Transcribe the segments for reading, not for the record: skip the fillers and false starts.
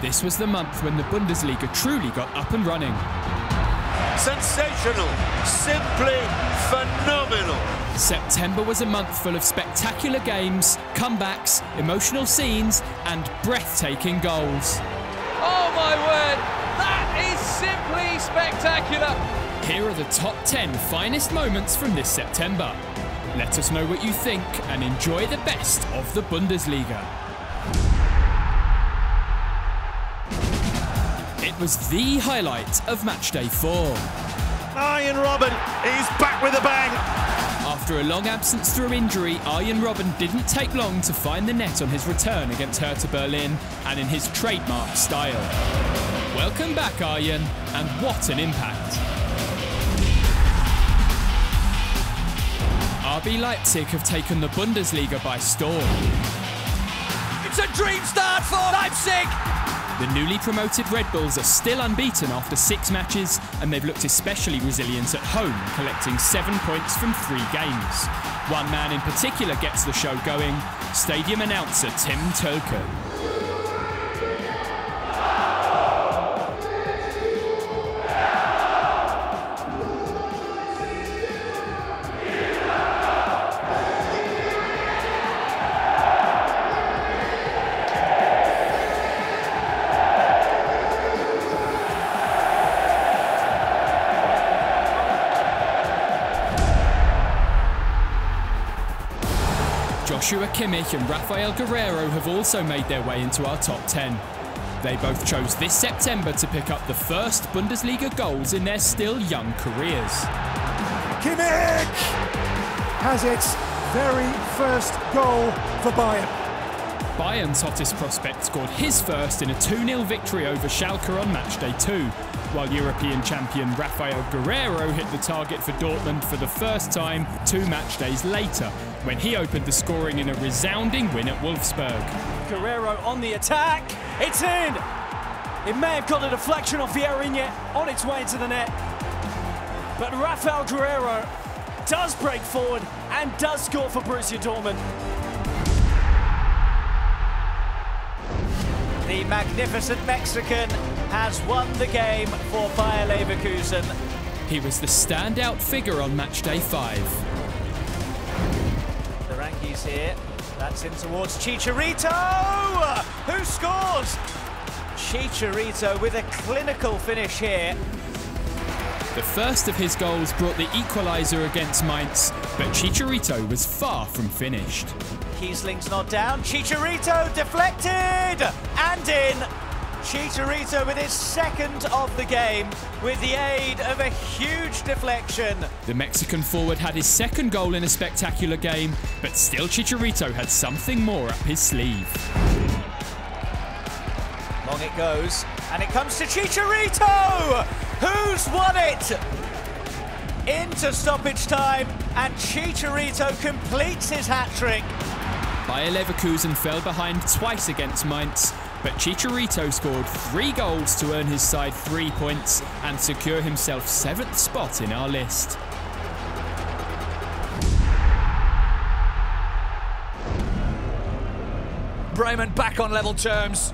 This was the month when the Bundesliga truly got up and running. Sensational, simply phenomenal. September was a month full of spectacular games, comebacks, emotional scenes and breathtaking goals. Oh my word, that is simply spectacular. Here are the top 10 finest moments from this September. Let us know what you think and enjoy the best of the Bundesliga. It was the highlight of matchday 4. Arjen Robben is back with a bang. After a long absence through injury, Arjen Robben didn't take long to find the net on his return against Hertha Berlin, and in his trademark style. Welcome back, Arjen, and what an impact. RB Leipzig have taken the Bundesliga by storm. It's a dream start for Leipzig! The newly promoted Red Bulls are still unbeaten after 6 matches, and they've looked especially resilient at home, collecting 7 points from 3 games. One man in particular gets the show going, stadium announcer Tim Tölke. Joshua Kimmich and Rafael Guerreiro have also made their way into our top 10. They both chose this September to pick up the first Bundesliga goals in their still young careers. Kimmich has its very first goal for Bayern. Bayern's hottest prospect scored his first in a 2-0 victory over Schalke on matchday 2, while European champion Rafael Guerreiro hit the target for Dortmund for the first time 2 matchdays later, when he opened the scoring in a resounding win at Wolfsburg. Guerreiro on the attack, it's in! It may have got a deflection off Vieirinha on its way into the net, but Rafael Guerreiro does break forward and does score for Borussia Dortmund. The magnificent Mexican has won the game for Bayer Leverkusen. He was the standout figure on matchday 5. The Rankies here, that's in towards Chicharito, who scores? Chicharito with a clinical finish here. The first of his goals brought the equaliser against Mainz, but Chicharito was far from finished. Kiesling's not down, Chicharito deflected and in. Chicharito with his second of the game with the aid of a huge deflection. The Mexican forward had his second goal in a spectacular game, but still Chicharito had something more up his sleeve. Long it goes, and it comes to Chicharito, who's won it. Into stoppage time, and Chicharito completes his hat-trick. Bayer Leverkusen fell behind twice against Mainz, but Chicharito scored 3 goals to earn his side 3 points and secure himself 7th spot in our list. Bremen back on level terms.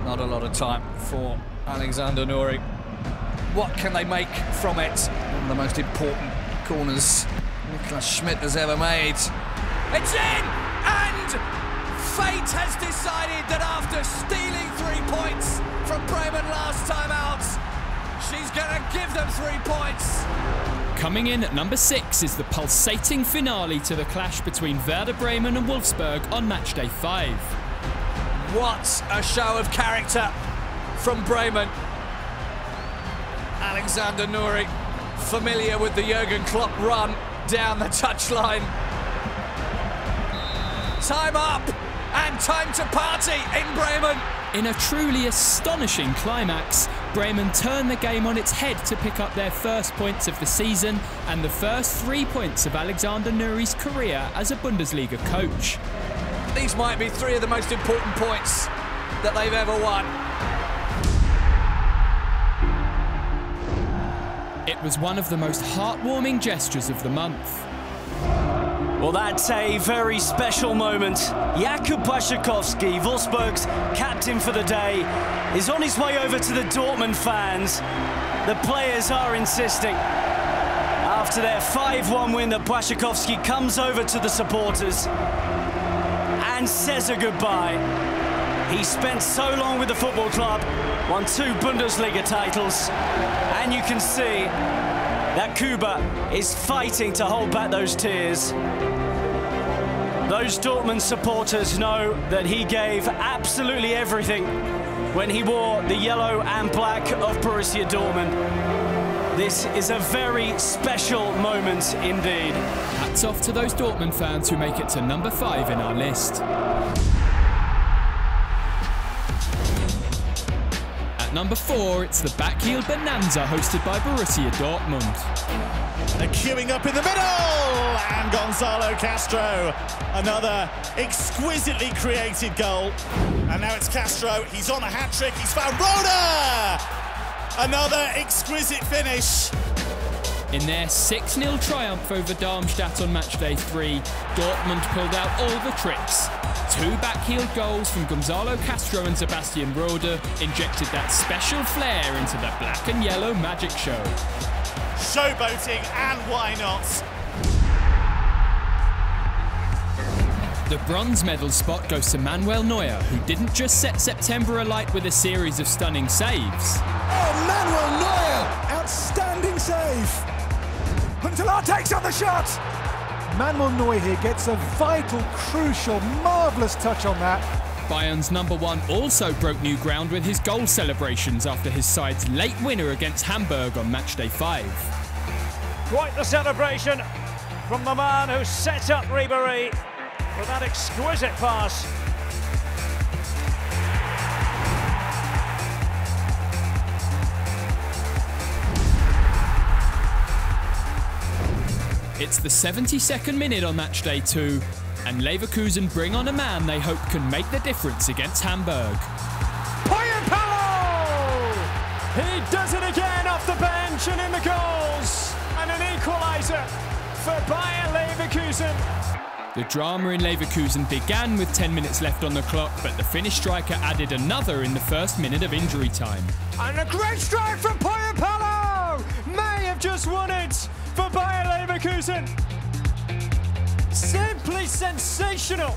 Not a lot of time for Alexander Nuri. What can they make from it? One of the most important corners Niklas Schmidt has ever made. It's in! And fate has decided that after stealing 3 points from Bremen last time out, she's going to give them 3 points. Coming in at number 6 is the pulsating finale to the clash between Werder Bremen and Wolfsburg on matchday 5. What a show of character from Bremen. Alexander Nuri, familiar with the Jurgen Klopp run down the touchline. Time up and time to party in Bremen. In a truly astonishing climax, Bremen turned the game on its head to pick up their first points of the season and the first 3 points of Alexander Nuri's career as a Bundesliga coach. These might be 3 of the most important points that they've ever won. It was one of the most heartwarming gestures of the month. Well, that's a very special moment. Jakub Błaszczykowski, Wolfsburg's captain for the day, is on his way over to the Dortmund fans. The players are insisting. After their 5-1 win, that Błaszczykowski comes over to the supporters and says a goodbye. He spent so long with the football club, won 2 Bundesliga titles, and you can see that Kuba is fighting to hold back those tears. Those Dortmund supporters know that he gave absolutely everything when he wore the yellow and black of Borussia Dortmund. This is a very special moment indeed. Hats off to those Dortmund fans who make it to number 5 in our list. At number 4, it's the back-heel bonanza hosted by Borussia Dortmund. They're queuing up in the middle, and Gonzalo Castro, another exquisitely created goal. And now it's Castro, he's on a hat-trick, he's found Roda! Another exquisite finish. In their 6-0 triumph over Darmstadt on matchday 3, Dortmund pulled out all the tricks. 2 back-heeled goals from Gonzalo Castro and Sebastian Rode injected that special flair into the black and yellow magic show. Showboating, and why not? The bronze medal spot goes to Manuel Neuer, who didn't just set September alight with a series of stunning saves. Oh, Manuel Neuer! Outstanding save! Huntelaar takes on the shot! Manuel Neuer here gets a vital, crucial, marvellous touch on that. Bayern's number 1 also broke new ground with his goal celebrations after his side's late winner against Hamburg on matchday 5. Quite the celebration from the man who set up Ribéry with that exquisite pass. It's the 72nd minute on matchday 2, and Leverkusen bring on a man they hope can make the difference against Hamburg. Paulo! He does it again off the bench and in the goals. And an equaliser for Bayer Leverkusen. The drama in Leverkusen began with 10 minutes left on the clock, but the Finnish striker added another in the first minute of injury time. And a great strike from Paulo! May have just won it for Bayer Leverkusen. Simply sensational.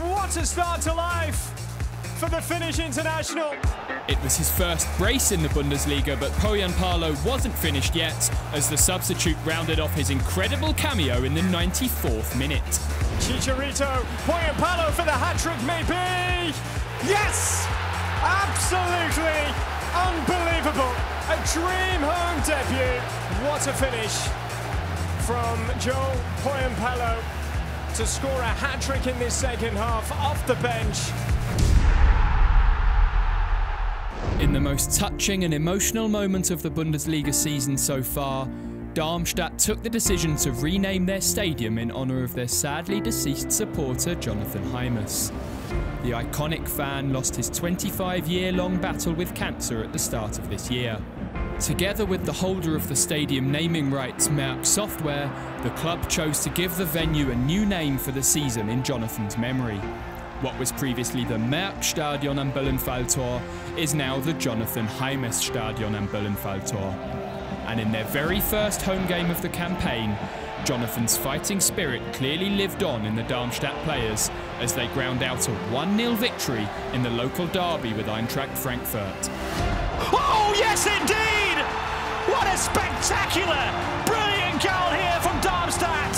What a start to life for the Finnish international. It was his first brace in the Bundesliga, but Pohjanpalo wasn't finished yet as the substitute rounded off his incredible cameo in the 94th minute. Chicharito, Pohjanpalo for the hat-trick maybe! Yes! Absolutely unbelievable. A dream home debut. What a finish from Joel Pohjanpalo to score a hat-trick in this second half off the bench. In the most touching and emotional moment of the Bundesliga season so far, Darmstadt took the decision to rename their stadium in honour of their sadly deceased supporter Jonathan Heimes. The iconic fan lost his 25-year-long battle with cancer at the start of this year. Together with the holder of the stadium naming rights, Merck Software, the club chose to give the venue a new name for the season in Jonathan's memory. What was previously the Merck Stadion am Böllenfalltor is now the Jonathan Heimes Stadion am Böllenfalltor. And in their very first home game of the campaign, Jonathan's fighting spirit clearly lived on in the Darmstadt players as they ground out a 1-0 victory in the local derby with Eintracht Frankfurt. Oh, yes, indeed! What a spectacular, brilliant goal here from Darmstadt!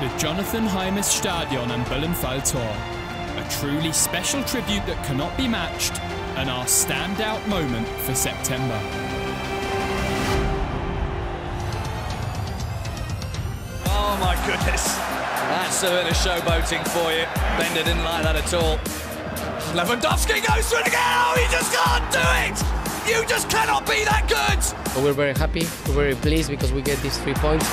The Jonathan Heimes Stadion am Böllenfalltor, a truly special tribute that cannot be matched, and our standout moment for September. Oh my goodness, that's a bit of showboating for you. Bender didn't like that at all. Lewandowski goes through it again. Oh, you just can't do it! You just cannot be that good! We're very happy, we're very pleased because we get these 3 points.